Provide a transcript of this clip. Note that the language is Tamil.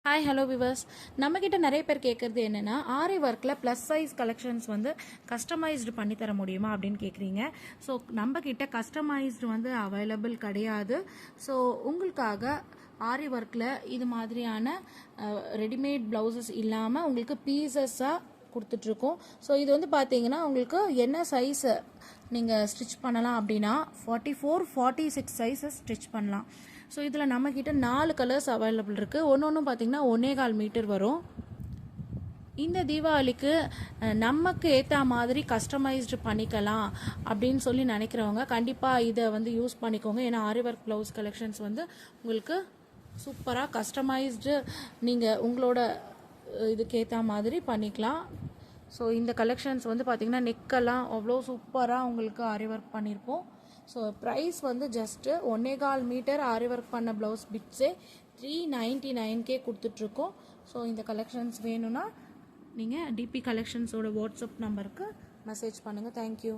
Hi hello viewers. நம்மக்கிட்ட நிறைய பேர் கேட்குறது என்னென்னா, ஆரி ஒர்க்கில் ப்ளஸ் சைஸ் கலெக்ஷன்ஸ் வந்து கஸ்டமைஸ்டு பண்ணி தர முடியுமா அப்படின்னு கேட்குறீங்க. ஸோ நம்மக்கிட்ட கஸ்டமைஸ்டு வந்து அவைலபிள் கிடையாது. ஸோ உங்களுக்காக ஆரி ஒர்க்கில் இது மாதிரியான ரெடிமேட் ப்ளவுசஸ் இல்லாமல் உங்களுக்கு பீசஸாக கொடுத்துட்ருக்கோம். ஸோ இது வந்து பார்த்தீங்கன்னா உங்களுக்கு என்ன சைஸ் நீங்கள் ஸ்டிச் பண்ணலாம் அப்படின்னா 44, 46 சைஸஸ் ஸ்டிச் பண்ணலாம். ஸோ இதில் நம்மக்கிட்ட 4 கலர்ஸ் அவைலபிள் இருக்குது. ஒன்று பார்த்தீங்கன்னா 1.25 மீட்டர் வரும். இந்த தீபாவளிக்கு நமக்கு ஏற்ற மாதிரி கஸ்டமைஸ்டு பண்ணிக்கலாம் அப்படின்னு சொல்லி நினைக்கிறவங்க கண்டிப்பாக இதை வந்து யூஸ் பண்ணிக்கோங்க. ஏன்னா ஆரி ஒர்க் ப்ளவுஸ் கலெக்ஷன்ஸ் வந்து உங்களுக்கு சூப்பராக கஸ்டமைஸ்டு நீங்கள் உங்களோட இதுக்கேற்ற மாதிரி பண்ணிக்கலாம். ஸோ இந்த கலெக்ஷன்ஸ் வந்து பார்த்திங்கன்னா நெக்கெல்லாம் அவ்வளோ சூப்பராக உங்களுக்கு ஆரி ஒர்க் பண்ணியிருப்போம். ஸோ ப்ரைஸ் வந்து ஜஸ்ட்டு 1.25 மீட்டர் ஆரி ஒர்க் பண்ண ப்ளவுஸ் பிட்ஸே 399K கொடுத்துட்ருக்கோம். ஸோ இந்த கலெக்ஷன்ஸ் வேணும்னா நீங்கள் டிபி கலெக்ஷன்ஸோட வாட்ஸ்அப் நம்பருக்கு மெசேஜ் பண்ணுங்கள். தேங்க்யூ.